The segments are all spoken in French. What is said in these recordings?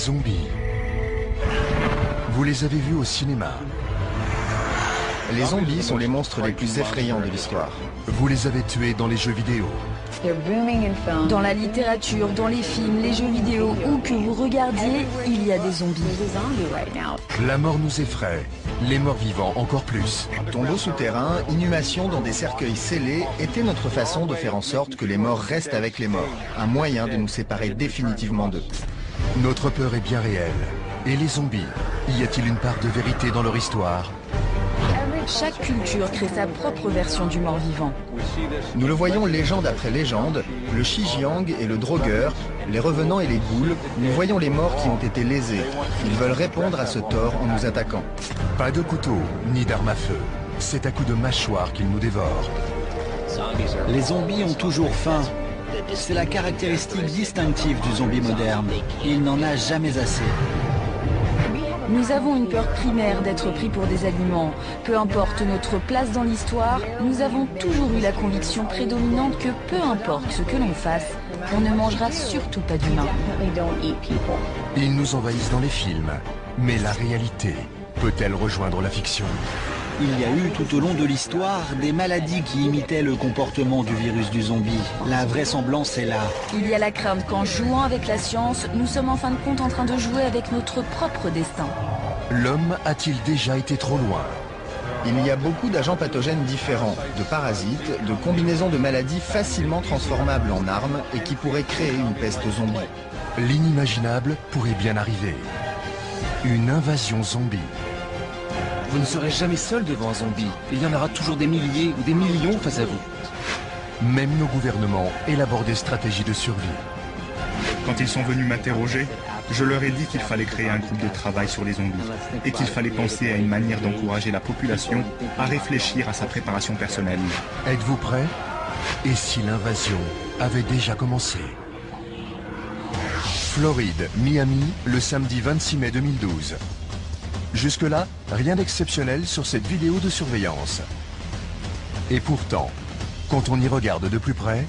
zombies. Vous les avez vus au cinéma. Les zombies sont les monstres les plus effrayants de l'histoire. Vous les avez tués dans les jeux vidéo. Dans la littérature, dans les films, les jeux vidéo, où que vous regardiez, il y a des zombies. La mort nous effraie, les morts vivants encore plus. Tombeaux souterrains, inhumation dans des cercueils scellés était notre façon de faire en sorte que les morts restent avec les morts. Un moyen de nous séparer définitivement d'eux. Notre peur est bien réelle. Et les zombies, y a-t-il une part de vérité dans leur histoire? Chaque culture crée sa propre version du mort-vivant. Nous le voyons légende après légende, le Xinjiang et le Draugr, les revenants et les ghouls, nous voyons les morts qui ont été lésés. Ils veulent répondre à ce tort en nous attaquant. Pas de couteau, ni d'arme à feu. C'est à coups de mâchoire qu'ils nous dévorent. Les zombies ont toujours faim. C'est la caractéristique distinctive du zombie moderne. Il n'en a jamais assez. Nous avons une peur primaire d'être pris pour des aliments. Peu importe notre place dans l'histoire, nous avons toujours eu la conviction prédominante que peu importe ce que l'on fasse, on ne mangera surtout pas d'humains. Ils nous envahissent dans les films. Mais la réalité peut-elle rejoindre la fiction? Il y a eu tout au long de l'histoire des maladies qui imitaient le comportement du virus du zombie. La vraisemblance est là. Il y a la crainte qu'en jouant avec la science, nous sommes en fin de compte en train de jouer avec notre propre destin. L'homme a-t-il déjà été trop loin? Il y a beaucoup d'agents pathogènes différents, de parasites, de combinaisons de maladies facilement transformables en armes et qui pourraient créer une peste zombie. L'inimaginable pourrait bien arriver. Une invasion zombie. Vous ne serez jamais seul devant un zombie. Il y en aura toujours des milliers ou des millions face à vous. Même nos gouvernements élaborent des stratégies de survie. Quand ils sont venus m'interroger, je leur ai dit qu'il fallait créer un groupe de travail sur les zombies et qu'il fallait penser à une manière d'encourager la population à réfléchir à sa préparation personnelle. Êtes-vous prêts? Et si l'invasion avait déjà commencé? Floride, Miami, le samedi 26 mai 2012. Jusque-là, rien d'exceptionnel sur cette vidéo de surveillance. Et pourtant, quand on y regarde de plus près,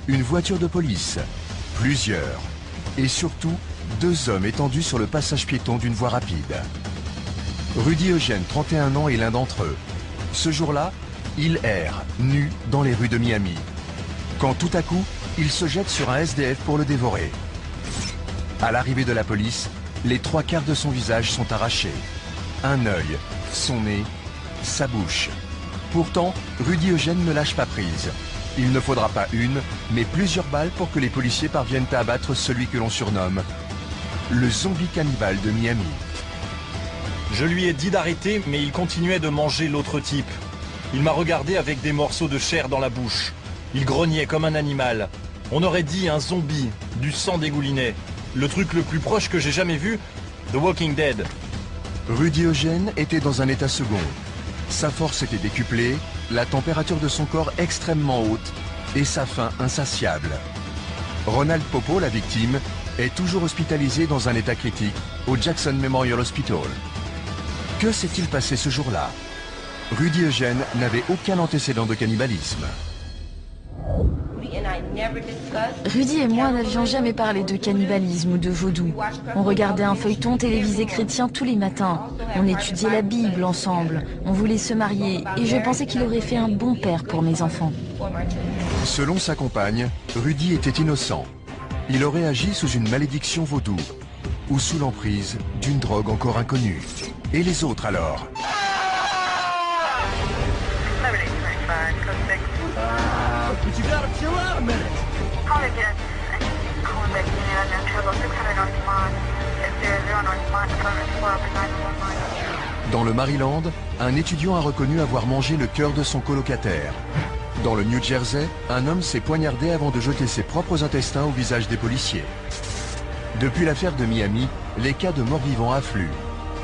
une voiture de police, plusieurs, et surtout 2 hommes étendus sur le passage piéton d'une voie rapide. Rudy Eugène, 31 ans, est l'un d'entre eux. Ce jour-là, il erre, nu, dans les rues de Miami. Quand tout à coup, il se jette sur un SDF pour le dévorer. À l'arrivée de la police, les 3/4 de son visage sont arrachés. Un œil, son nez, sa bouche. Pourtant, Rudy Eugène ne lâche pas prise. Il ne faudra pas une, mais plusieurs balles pour que les policiers parviennent à abattre celui que l'on surnomme le zombie cannibale de Miami. Je lui ai dit d'arrêter, mais il continuait de manger l'autre type. Il m'a regardé avec des morceaux de chair dans la bouche. Il grognait comme un animal. On aurait dit un zombie, du sang dégoulinait. Le truc le plus proche que j'ai jamais vu, The Walking Dead. Rudy Eugène était dans un état second. Sa force était décuplée, la température de son corps extrêmement haute et sa faim insatiable. Ronald Popo, la victime, est toujours hospitalisé dans un état critique au Jackson Memorial Hospital. Que s'est-il passé ce jour-là? Rudy Eugène n'avait aucun antécédent de cannibalisme. Rudy et moi n'avions jamais parlé de cannibalisme ou de vaudou. On regardait un feuilleton télévisé chrétien tous les matins. On étudiait la Bible ensemble. On voulait se marier et je pensais qu'il aurait fait un bon père pour mes enfants. Selon sa compagne, Rudy était innocent. Il aurait agi sous une malédiction vaudou ou sous l'emprise d'une drogue encore inconnue. Et les autres alors? Dans le Maryland, un étudiant a reconnu avoir mangé le cœur de son colocataire. Dans le New Jersey, un homme s'est poignardé avant de jeter ses propres intestins au visage des policiers. Depuis l'affaire de Miami, les cas de morts-vivants affluent.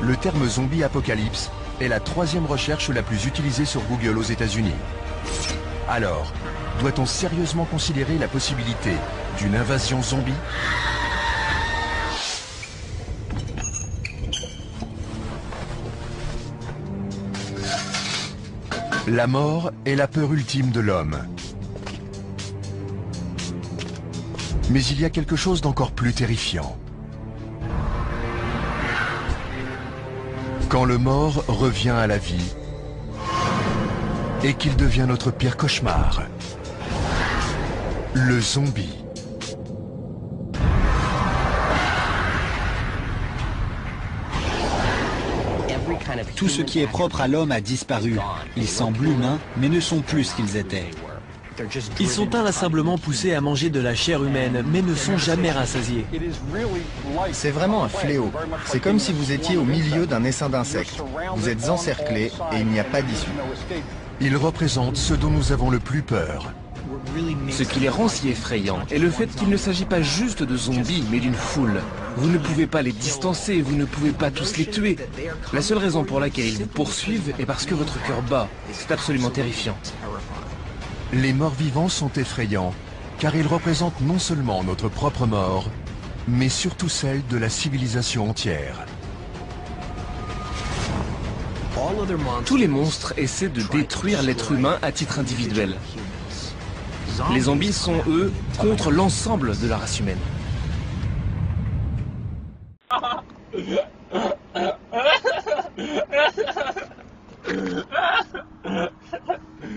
Le terme zombie apocalypse est la 3e recherche la plus utilisée sur Google aux États-Unis. Alors, doit-on sérieusement considérer la possibilité d'une invasion zombie? La mort est la peur ultime de l'homme. Mais il y a quelque chose d'encore plus terrifiant. Quand le mort revient à la vie et qu'il devient notre pire cauchemar, le zombie. Tout ce qui est propre à l'homme a disparu. Ils semblent humains, mais ne sont plus ce qu'ils étaient. Ils sont inlassablement poussés à manger de la chair humaine, mais ne sont jamais rassasiés. C'est vraiment un fléau. C'est comme si vous étiez au milieu d'un essaim d'insectes. Vous êtes encerclés et il n'y a pas d'issue. Ils représentent ce dont nous avons le plus peur. Ce qui les rend si effrayants est le fait qu'il ne s'agit pas juste de zombies, mais d'une foule. Vous ne pouvez pas les distancer, vous ne pouvez pas tous les tuer. La seule raison pour laquelle ils vous poursuivent est parce que votre cœur bat. C'est absolument terrifiant. Les morts vivants sont effrayants, car ils représentent non seulement notre propre mort, mais surtout celle de la civilisation entière. Tous les monstres essaient de détruire l'être humain à titre individuel. Les zombies sont, eux, contre l'ensemble de la race humaine.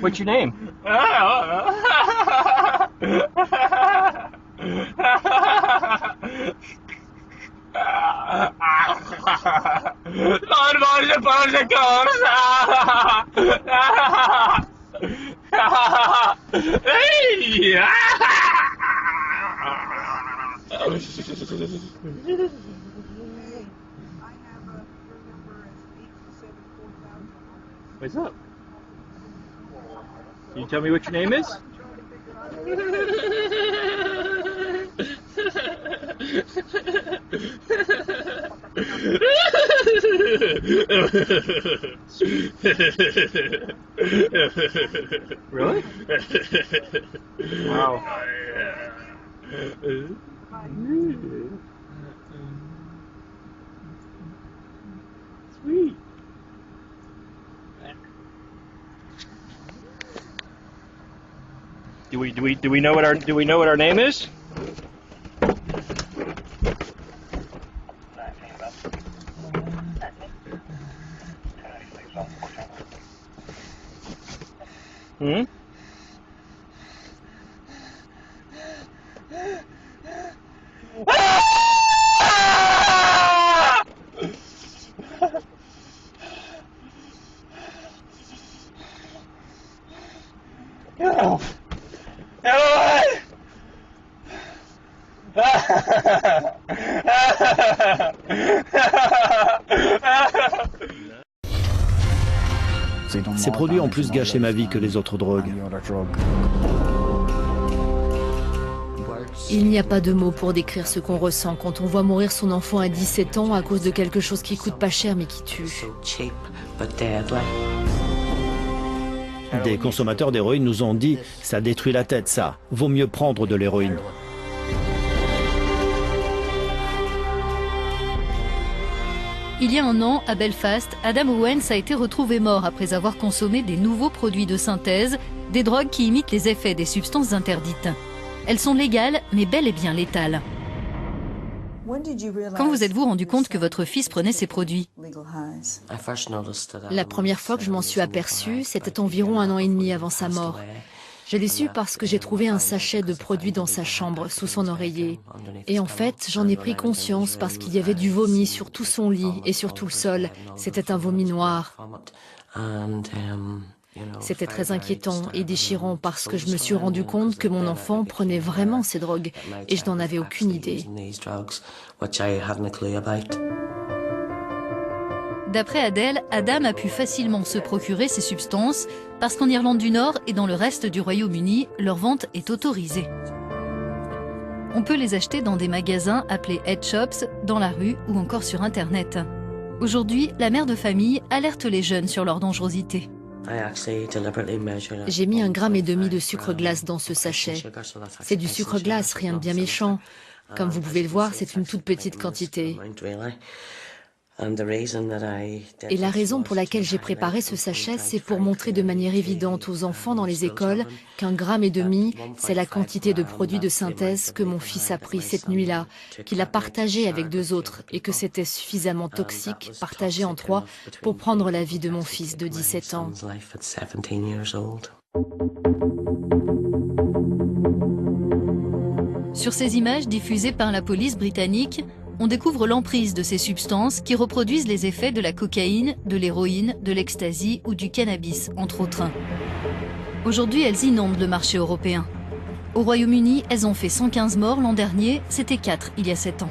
What's your name? What's up? Can you tell me what your name is? Really? Wow. Sweet. Do we know what our name is? Hmm? Ces produits ont plus gâché ma vie que les autres drogues. Il n'y a pas de mots pour décrire ce qu'on ressent quand on voit mourir son enfant à 17 ans à cause de quelque chose qui coûte pas cher mais qui tue. Des consommateurs d'héroïne nous ont dit « ça détruit la tête ça, vaut mieux prendre de l'héroïne ». Il y a un an, à Belfast, Adam Owens a été retrouvé mort après avoir consommé des nouveaux produits de synthèse, des drogues qui imitent les effets des substances interdites. Elles sont légales, mais bel et bien létales. Quand vous êtes-vous rendu compte que votre fils prenait ces produits? La première fois que je m'en suis aperçue, c'était environ 1 an et demi avant sa mort. Je l'ai su parce que j'ai trouvé un sachet de produits dans sa chambre, sous son oreiller. Et en fait, j'en ai pris conscience parce qu'il y avait du vomi sur tout son lit et sur tout le sol. C'était un vomi noir. C'était très inquiétant et déchirant parce que je me suis rendu compte que mon enfant prenait vraiment ces drogues et je n'en avais aucune idée. D'après Adèle, Adam a pu facilement se procurer ces substances parce qu'en Irlande du Nord et dans le reste du Royaume-Uni, leur vente est autorisée. On peut les acheter dans des magasins appelés head shops, dans la rue ou encore sur Internet. Aujourd'hui, la mère de famille alerte les jeunes sur leur dangerosité. J'ai mis 1,5 gramme de sucre glace dans ce sachet. C'est du sucre glace, rien de bien méchant. Comme vous pouvez le voir, c'est une toute petite quantité. Et la raison pour laquelle j'ai préparé ce sachet, c'est pour montrer de manière évidente aux enfants dans les écoles qu'1,5 gramme, c'est la quantité de produits de synthèse que mon fils a pris cette nuit-là, qu'il a partagé avec 2 autres et que c'était suffisamment toxique, partagé en 3, pour prendre la vie de mon fils de 17 ans. Sur ces images diffusées par la police britannique, on découvre l'emprise de ces substances qui reproduisent les effets de la cocaïne, de l'héroïne, de l'ecstasy ou du cannabis, entre autres. Aujourd'hui, elles inondent le marché européen. Au Royaume-Uni, elles ont fait 115 morts l'an dernier, c'était 4 il y a 7 ans.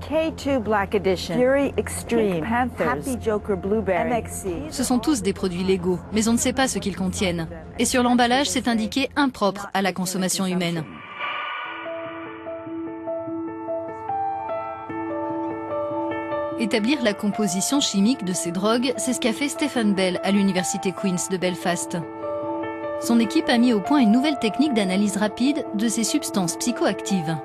K2 Black Edition, Fury Extreme, Happy Joker Blueberry, MXC. Ce sont tous des produits légaux, mais on ne sait pas ce qu'ils contiennent. Et sur l'emballage, c'est indiqué impropre à la consommation humaine. Établir la composition chimique de ces drogues, c'est ce qu'a fait Stephen Bell à l'université Queen's de Belfast. Son équipe a mis au point une nouvelle technique d'analyse rapide de ces substances psychoactives.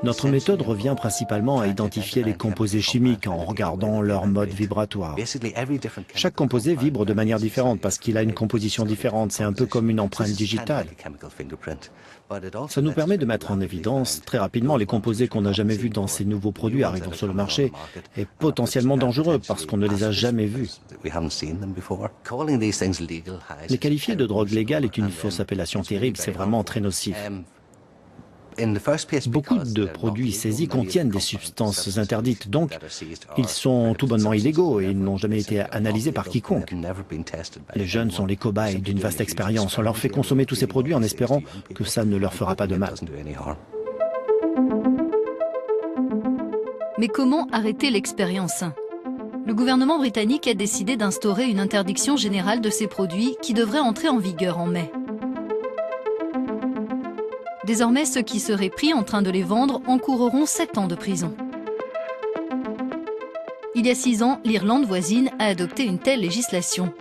Notre méthode revient principalement à identifier les composés chimiques en regardant leur mode vibratoire. Chaque composé vibre de manière différente parce qu'il a une composition différente. C'est un peu comme une empreinte digitale. Ça nous permet de mettre en évidence très rapidement les composés qu'on n'a jamais vus dans ces nouveaux produits arrivant sur le marché et potentiellement dangereux parce qu'on ne les a jamais vus. Les qualifier de drogue légale est une fausse appellation terrible, c'est vraiment très nocif. Beaucoup de produits saisis contiennent des substances interdites, donc ils sont tout bonnement illégaux et ils n'ont jamais été analysés par quiconque. Les jeunes sont les cobayes d'une vaste expérience. On leur fait consommer tous ces produits en espérant que ça ne leur fera pas de mal. Mais comment arrêter l'expérience ? Le gouvernement britannique a décidé d'instaurer une interdiction générale de ces produits qui devrait entrer en vigueur en mai. Désormais, ceux qui seraient pris en train de les vendre encourront 7 ans de prison. Il y a 6 ans, l'Irlande voisine a adopté une telle législation.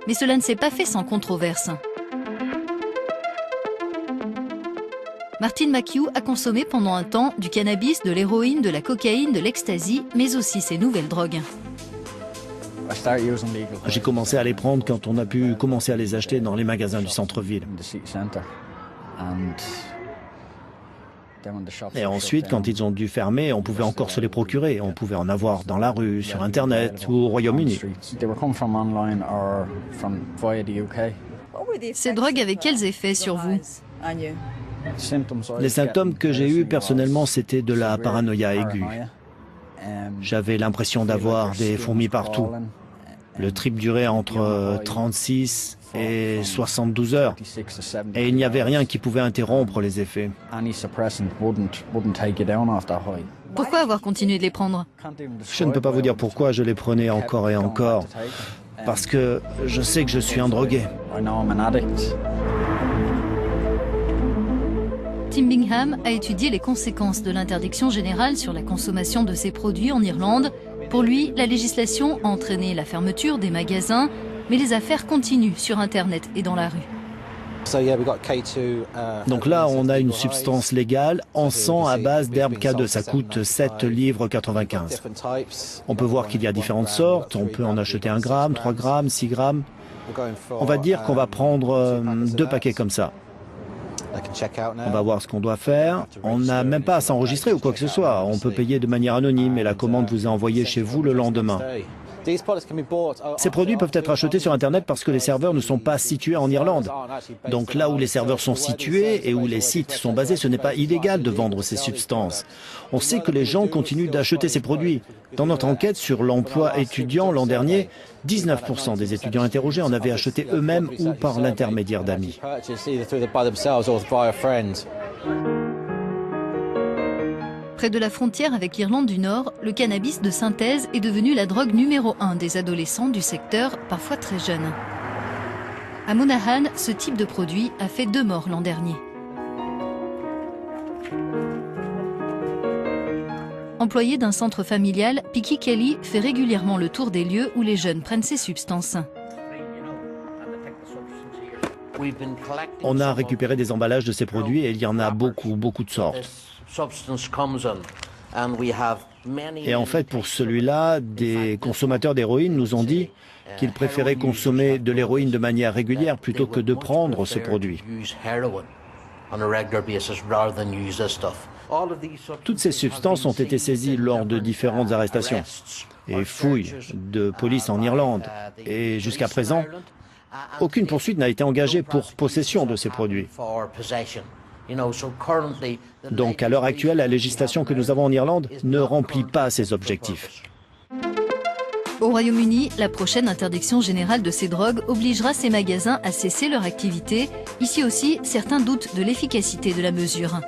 Mais cela ne s'est pas fait sans controverse. Martin McHugh a consommé pendant un temps du cannabis, de l'héroïne, de la cocaïne, de l'ecstasy, mais aussi ces nouvelles drogues. J'ai commencé à les prendre quand on a pu commencer à les acheter dans les magasins du centre-ville. Et ensuite, quand ils ont dû fermer, on pouvait encore se les procurer. On pouvait en avoir dans la rue, sur Internet ou au Royaume-Uni. Ces drogues avaient quels effets sur vous ? Les symptômes que j'ai eus personnellement, c'était de la paranoïa aiguë. J'avais l'impression d'avoir des fourmis partout. Le trip durait entre 36 et 72 heures. Et il n'y avait rien qui pouvait interrompre les effets. Pourquoi avoir continué de les prendre ? Je ne peux pas vous dire pourquoi je les prenais encore et encore. Parce que je sais que je suis un drogué. Tim Bingham a étudié les conséquences de l'interdiction générale sur la consommation de ces produits en Irlande. Pour lui, la législation a entraîné la fermeture des magasins, mais les affaires continuent sur Internet et dans la rue. Donc là, on a une substance légale en sang à base d'herbe K2. Ça coûte 7,95 livres. On peut voir qu'il y a différentes sortes. On peut en acheter 1 gramme, 3 grammes, 6 grammes. On va dire qu'on va prendre 2 paquets comme ça. On va voir ce qu'on doit faire. On n'a même pas à s'enregistrer ou quoi que ce soit. On peut payer de manière anonyme et la commande vous est envoyée chez vous le lendemain. Ces produits peuvent être achetés sur Internet parce que les serveurs ne sont pas situés en Irlande. Donc là où les serveurs sont situés et où les sites sont basés, ce n'est pas illégal de vendre ces substances. On sait que les gens continuent d'acheter ces produits. Dans notre enquête sur l'emploi étudiant l'an dernier, 19% des étudiants interrogés en avaient acheté eux-mêmes ou par l'intermédiaire d'amis. Près de la frontière avec l'Irlande du Nord, le cannabis de synthèse est devenu la drogue numéro 1 des adolescents du secteur, parfois très jeunes. À Monaghan, ce type de produit a fait 2 morts l'an dernier. Employé d'un centre familial, Picky Kelly fait régulièrement le tour des lieux où les jeunes prennent ces substances. On a récupéré des emballages de ces produits et il y en a beaucoup de sortes. Et en fait, pour celui-là, des consommateurs d'héroïne nous ont dit qu'ils préféraient consommer de l'héroïne de manière régulière plutôt que de prendre ce produit. Toutes ces substances ont été saisies lors de différentes arrestations et fouilles de police en Irlande. Et jusqu'à présent, aucune poursuite n'a été engagée pour possession de ces produits. Donc à l'heure actuelle, la législation que nous avons en Irlande ne remplit pas ces objectifs. Au Royaume-Uni, la prochaine interdiction générale de ces drogues obligera ces magasins à cesser leur activité. Ici aussi, certains doutent de l'efficacité de la mesure.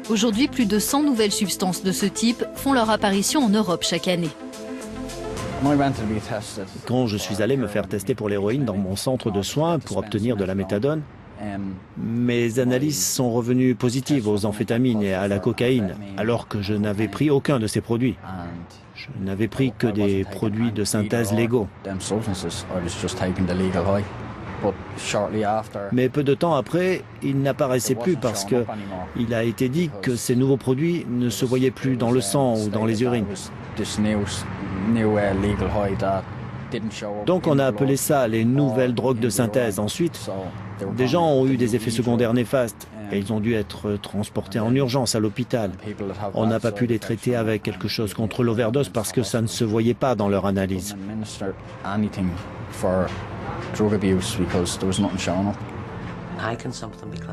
Aujourd'hui, plus de 100 nouvelles substances de ce type font leur apparition en Europe chaque année. Quand je suis allé me faire tester pour l'héroïne dans mon centre de soins pour obtenir de la méthadone, mes analyses sont revenues positives aux amphétamines et à la cocaïne, alors que je n'avais pris aucun de ces produits. Je n'avais pris que des produits de synthèse légaux. Mais peu de temps après, ils n'apparaissaient plus parce qu'il a été dit que ces nouveaux produits ne se voyaient plus dans le sang ou dans les urines. Donc on a appelé ça les nouvelles drogues de synthèse. Ensuite, des gens ont eu des effets secondaires néfastes et ils ont dû être transportés en urgence à l'hôpital. On n'a pas pu les traiter avec quelque chose contre l'overdose parce que ça ne se voyait pas dans leur analyse.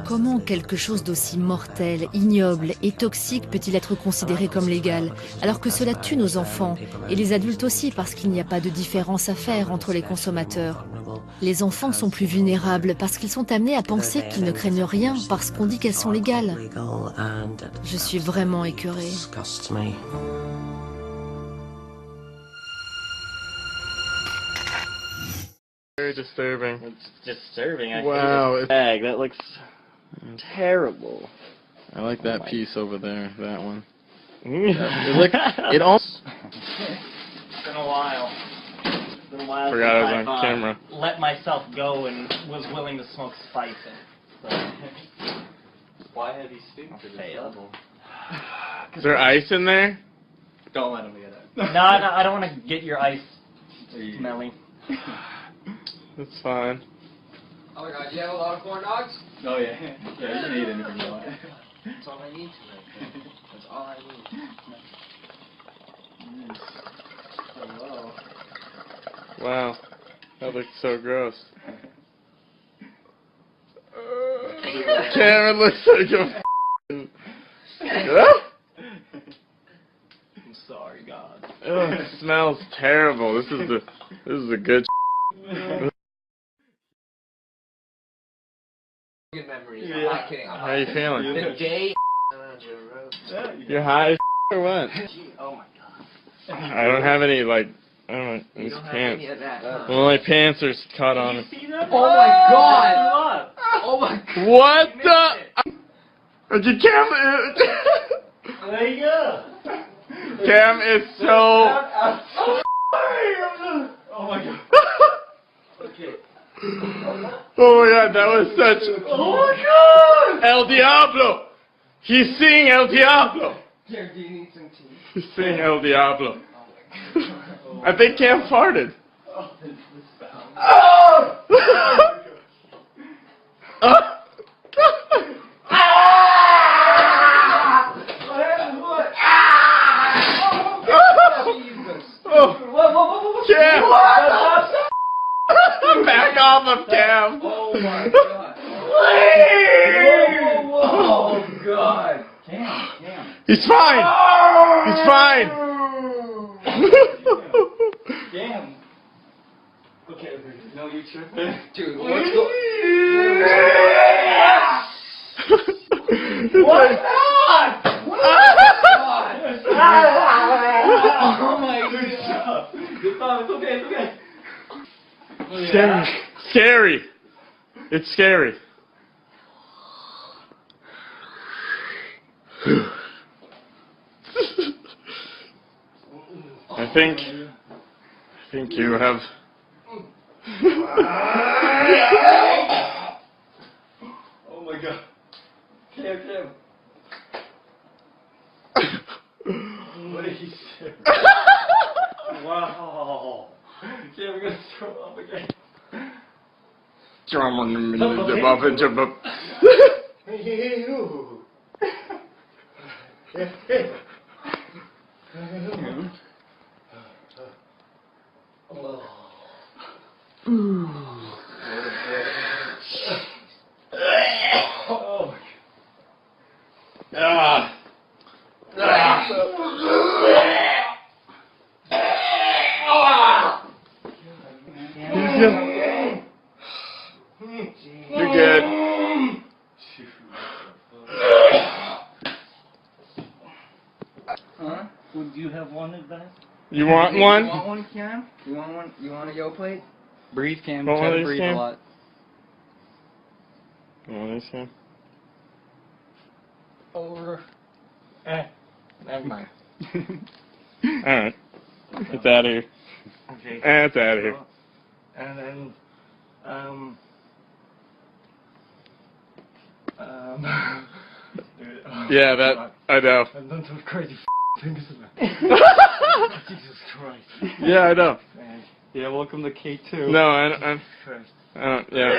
Comment quelque chose d'aussi mortel, ignoble et toxique peut-il être considéré comme légal, alors que cela tue nos enfants, et les adultes aussi parce qu'il n'y a pas de différence à faire entre les consommateurs. Les enfants sont plus vulnérables parce qu'ils sont amenés à penser qu'ils ne craignent rien parce qu'on dit qu'elles sont légales. Je suis vraiment écœurée. Very disturbing. It's disturbing. Wow, it's bag. That looks terrible. I like that piece over there. That one. It almost. It's been a while. It's been a while. Forgot I was on camera. Let myself go and was willing to smoke spice. So. Why have you spoken to this level? Is there ice in there? Don't let him get it. No, I don't want to get your ice smelly. That's fine. Oh my god, you have a lot of corn dogs? Oh yeah. Yeah, you can eat anything you want. That's all I need tonight. That's all I need. Wow. That looks so gross. Cameron looks like a I'm sorry, God. Oh, it smells terrible. This is the good Good memories. Yeah. I'm not kidding. How are you feeling? The day you're high as or what? Oh my god. I don't have any I don't know, these pants. Well, my pants are caught on. Did you see that? Oh my god! Oh my god! What the? Did Cam? There you go. Cam is so. Oh my god. Okay. Oh my god, that was such. Oh my god! El Diablo! He's seeing El Diablo! Here, do you need some tea? He's seeing El Diablo. I think Cam farted. Oh! Cam! Back off of Cam! Oh my god! Please! Oh god! Cam! He's fine! He's fine! Cam! Okay, no, you tripping? Dude, what's going on? What's on? Oh my god! It's okay, it's okay. Scary. Scary. It's scary. I think you have. Oh my god. Cam. You're good. Huh? Would you have one of that? You want one? You want one, Cam? You want one? You want a yo plate? Breathe, Cam. Want Try one of to these, breathe Cam? a lot. You want this, Cam? Over. Never mind. Alright. It's out of here. Okay. It's out of here. And then, Yeah, that, I know. I've done some crazy things. Jesus Christ. Yeah, I know. Yeah, welcome to K2. No, I don't, yeah.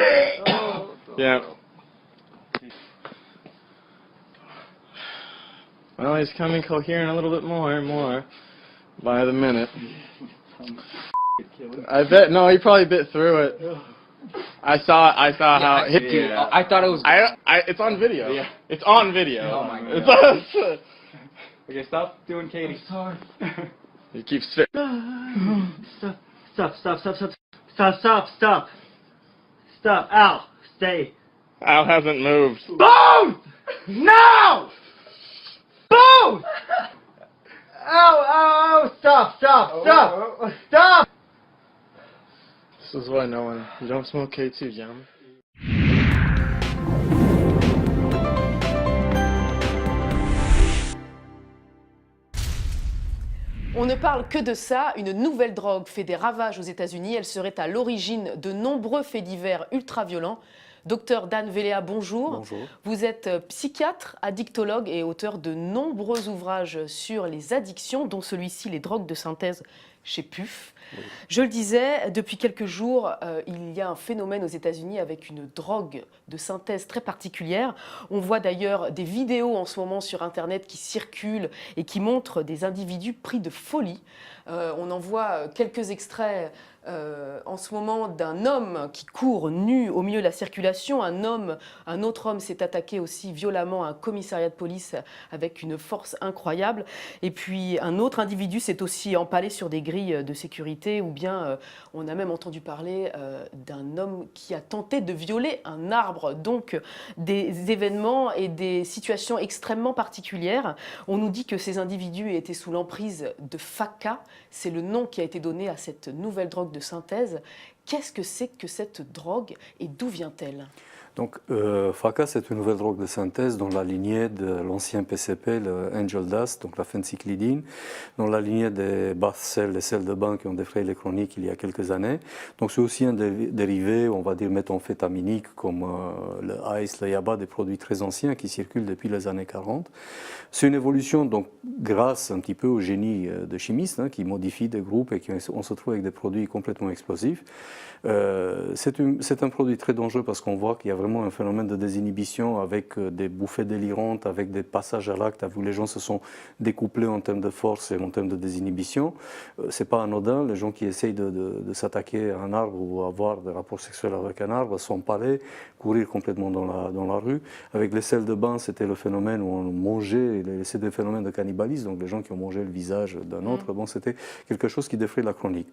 Yeah. Well, he's coming coherent a little bit more and more by the minute. I bet, no, he probably bit through it. I saw how it hit you. I thought it was... It's on video. Yeah. It's on video. Oh my God. It's Okay, stop doing Katie. sorry. He keeps spit. Stop. Al, stay. Al hasn't moved. Boom! No! Boom! Ow! Stop! This is why you don't smoke K2, gentlemen. On ne parle que de ça, une nouvelle drogue fait des ravages aux États-Unis. Elle serait à l'origine de nombreux faits divers ultra-violents. Docteur Dan Velea, bonjour. Bonjour. Vous êtes psychiatre, addictologue et auteur de nombreux ouvrages sur les addictions, dont celui-ci, Les drogues de synthèse, chez PUF. Oui. Je le disais, depuis quelques jours, il y a un phénomène aux États-Unis avec une drogue de synthèse très particulière. On voit d'ailleurs des vidéos en ce moment sur Internet qui circulent et qui montrent des individus pris de folie. On en voit quelques extraits en ce moment d'un homme qui court nu au milieu de la circulation. Un autre homme s'est attaqué aussi violemment à un commissariat de police avec une force incroyable. Et puis un autre individu s'est aussi empalé sur des grilles de sécurité, ou bien on a même entendu parler d'un homme qui a tenté de violer un arbre. Donc des événements et des situations extrêmement particulières. On nous dit que ces individus étaient sous l'emprise de FACA. C'est le nom qui a été donné à cette nouvelle drogue de synthèse. Qu'est-ce que c'est que cette drogue et d'où vient-elle ? Donc, FACA, c'est une nouvelle drogue de synthèse dans la lignée de l'ancien PCP, le Angel Dust, donc la phencyclidine, dans la lignée des bath cells, les sels de bain qui ont défrayé les chroniques il y a quelques années. Donc, c'est aussi un dérivé, on va dire, méthamphétaminique, comme le ice, le yaba, des produits très anciens qui circulent depuis les années 40. C'est une évolution, donc, grâce un petit peu au génie de chimistes, qui modifient des groupes et on se trouve avec des produits complètement explosifs. C'est un produit très dangereux parce qu'on voit qu'il y a vraiment un phénomène de désinhibition avec des bouffées délirantes, avec des passages à l'acte où les gens se sont découplés en termes de force et en termes de désinhibition. C'est pas anodin, les gens qui essayent de s'attaquer à un arbre ou avoir des rapports sexuels avec un arbre s'empaler, courir complètement dans la rue. Avec les sels de bain, c'était le phénomène où on mangeait, c'est des phénomènes de cannibalisme, donc les gens qui ont mangé le visage d'un autre, bon, c'était quelque chose qui défraie la chronique.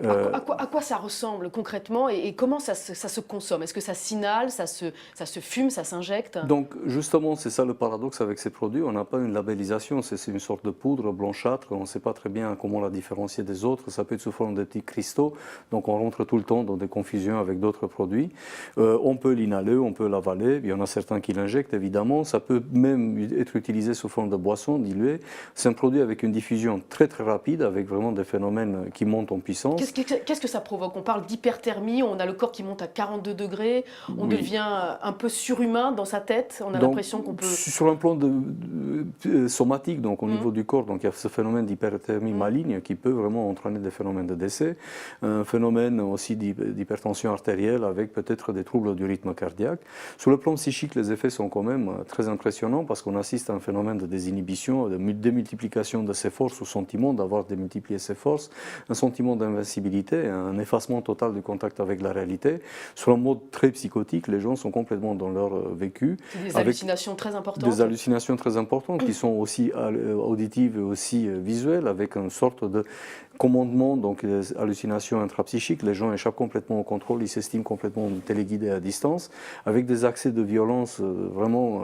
À quoi ça ressemble concrètement et comment ça se consomme? Est-ce que ça s'inhale, ça se fume, ça s'injecte? Donc justement, c'est ça le paradoxe avec ces produits. On n'a pas une labellisation, c'est une sorte de poudre blanchâtre. On ne sait pas très bien comment la différencier des autres. Ça peut être sous forme de petits cristaux. Donc on rentre tout le temps dans des confusions avec d'autres produits. On peut l'inhaler, on peut l'avaler. Il y en a certains qui l'injectent évidemment. Ça peut même être utilisé sous forme de boisson diluée. C'est un produit avec une diffusion très très rapide, avec vraiment des phénomènes qui montent en puissance. Qu'est-ce que ça provoque? On parle d'hyperthermie, on a le corps qui monte à 42 degrés, on devient devient un peu surhumain dans sa tête. On a l'impression qu'on peut... Sur un plan somatique, donc au niveau du corps, donc il y a ce phénomène d'hyperthermie maligne qui peut vraiment entraîner des phénomènes de décès, un phénomène aussi d'hypertension artérielle avec peut-être des troubles du rythme cardiaque. Sur le plan psychique, les effets sont quand même très impressionnants parce qu'on assiste à un phénomène de désinhibition, de démultiplication de ses forces, ou sentiment d'avoir démultiplié ses forces, un sentiment d'invincibilité, un effacement total du contact avec la réalité. Sur un mode très psychotique, les gens sont complètement dans leur vécu. Des hallucinations très importantes. Des hallucinations très importantes qui sont aussi auditives et aussi visuelles, avec une sorte de commandement, donc des hallucinations intrapsychiques. Les gens échappent complètement au contrôle, ils s'estiment complètement téléguidés à distance, avec des accès de violence vraiment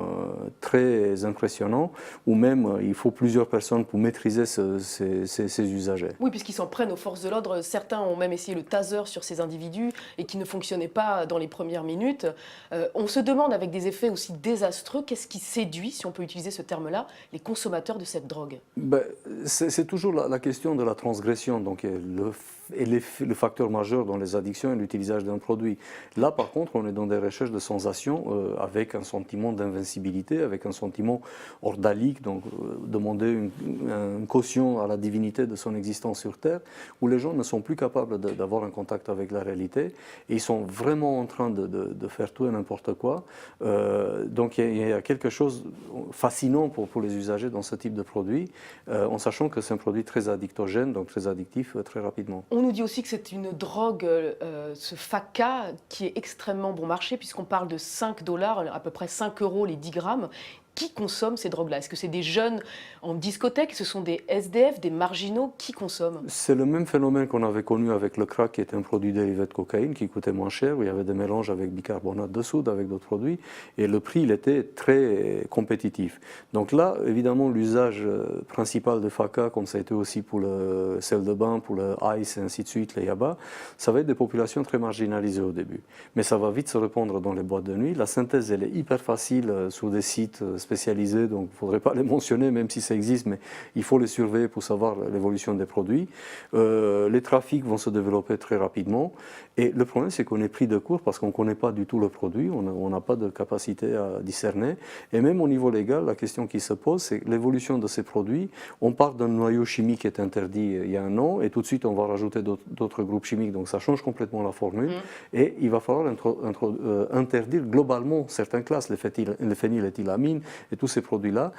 très impressionnants, où même il faut plusieurs personnes pour maîtriser ces usagers. Oui, puisqu'ils s'en prennent aux forces de l'ordre. Certains ont même essayé le taser sur ces individus et qui ne fonctionnait pas dans les premières minutes. On se demande, avec des effets aussi désastreux, qu'est-ce qui séduit, si on peut utiliser ce terme-là, les consommateurs de cette drogue? C'est toujours la question de la transgression. Donc, le facteur majeur dans les addictions est l'utilisation d'un produit. Là, par contre, on est dans des recherches de sensations avec un sentiment d'invincibilité, avec un sentiment ordalique, donc demander une caution à la divinité de son existence sur Terre, où les gens ne sont plus capables d'avoir un contact avec la réalité et ils sont vraiment en train de faire tout et n'importe quoi. Donc, il y a quelque chose de fascinant pour les usagers dans ce type de produit, en sachant que c'est un produit très addictogène, donc très addictif très rapidement. On nous dit aussi que c'est une drogue, ce Flakka, qui est extrêmement bon marché, puisqu'on parle de 5 $, à peu près 5 € les 10 grammes. Qui consomme ces drogues-là? Est-ce que c'est des jeunes en discothèque? Ce sont des SDF, des marginaux? Qui consomment? C'est le même phénomène qu'on avait connu avec le crack, qui était un produit dérivé de cocaïne, qui coûtait moins cher, où il y avait des mélanges avec bicarbonate de soude, avec d'autres produits, et le prix il était très compétitif. Donc là, évidemment, l'usage principal de Flakka, comme ça a été aussi pour le sel de bain, pour le ice et ainsi de suite, les yaba, ça va être des populations très marginalisées au début. Mais ça va vite se répandre dans les boîtes de nuit. La synthèse, elle est hyper facile sur des sites spécialisés, donc il ne faudrait pas les mentionner, même si ça existe, mais il faut les surveiller pour savoir l'évolution des produits. Les trafics vont se développer très rapidement, et le problème, c'est qu'on est pris de court parce qu'on ne connaît pas du tout le produit, on n'a pas de capacité à discerner, et même au niveau légal, la question qui se pose, c'est l'évolution de ces produits. On part d'un noyau chimique qui est interdit il y a un an, et tout de suite, on va rajouter d'autres groupes chimiques, donc ça change complètement la formule, et il va falloir interdire globalement certaines classes, les phényléthylamines, et tous ces produits-là,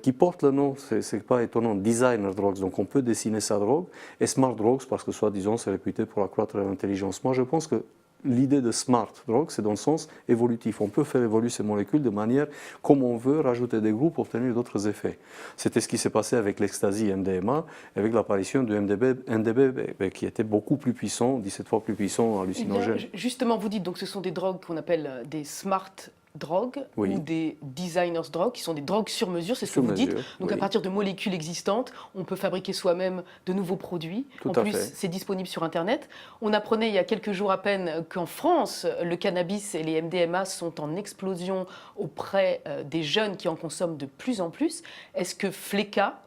qui portent le nom, c'est pas étonnant, designer drugs, donc on peut dessiner sa drogue, et smart drugs, parce que soi-disant c'est réputé pour accroître l'intelligence. Moi je pense que l'idée de smart drug, c'est dans le sens évolutif. On peut faire évoluer ces molécules de manière comme on veut, rajouter des groupes pour obtenir d'autres effets. C'était ce qui s'est passé avec l'ecstasy MDMA, avec l'apparition du MDB, qui était beaucoup plus puissant, 17 fois plus puissant, hallucinogène. Eh bien, justement, vous dites donc ce sont des drogues qu'on appelle des smart drogues, ou des designers drogues, qui sont des drogues sur mesure, c'est ce que vous dites. Donc à partir de molécules existantes, on peut fabriquer soi-même de nouveaux produits. En plus, c'est disponible sur Internet. On apprenait il y a quelques jours à peine qu'en France, le cannabis et les MDMA sont en explosion auprès des jeunes qui en consomment de plus en plus. Est-ce que Flakka,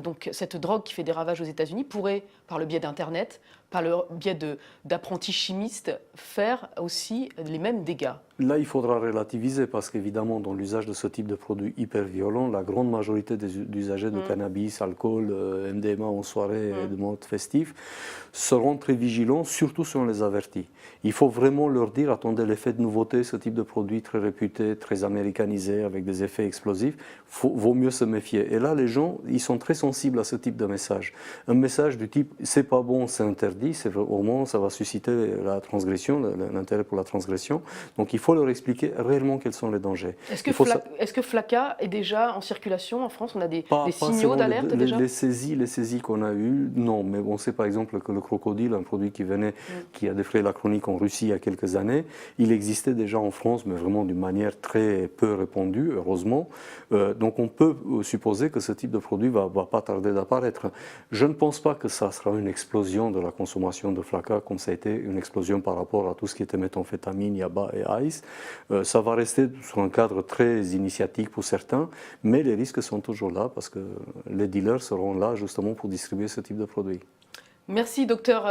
donc cette drogue qui fait des ravages aux États-Unis, pourrait, par le biais d'Internet, par le biais d'apprentis chimistes, faire aussi les mêmes dégâts? Là, il faudra relativiser parce qu'évidemment, dans l'usage de ce type de produits hyper violents, la grande majorité des usagers de cannabis, alcool, MDMA en soirée et de mode festif seront très vigilants, surtout si on les avertit. Il faut vraiment leur dire, attendez l'effet de nouveauté, ce type de produit très réputé, très américanisé, avec des effets explosifs, vaut mieux se méfier. Et là, les gens, ils sont très sensibles à ce type de message. Un message du type, c'est pas bon, c'est interdit, au moins ça va susciter la transgression, l'intérêt pour la transgression. Donc il faut leur expliquer réellement quels sont les dangers. Est-ce que Flakka est déjà en circulation en France? On a des signaux d'alerte déjà? Les saisies qu'on a eues, non. Mais on sait par exemple que le crocodile, un produit qui a défrayé la chronique en Russie il y a quelques années, il existait déjà en France, mais vraiment d'une manière très peu répandue, heureusement. Donc on peut supposer que ce type de produit va pas tarder d'apparaître. Je ne pense pas que ça sera une explosion de la consommation de Flakka, comme ça a été une explosion par rapport à tout ce qui était méthamphétamine, yaba et ice. Ça va rester sur un cadre très initiatique pour certains, mais les risques sont toujours là parce que les dealers seront là justement pour distribuer ce type de produit. Merci docteur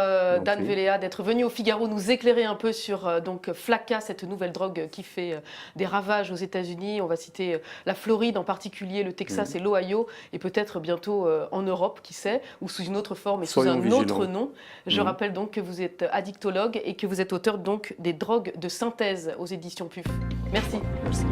Dan Velléa d'être venu au Figaro nous éclairer un peu sur donc Flakka, cette nouvelle drogue qui fait des ravages aux États-Unis. On va citer la Floride en particulier, le Texas et l'Ohio, et peut-être bientôt en Europe, qui sait, ou sous une autre forme et sous un autre nom. Je rappelle donc que vous êtes addictologue et que vous êtes auteur donc des drogues de synthèse aux éditions PUF. Merci. Merci.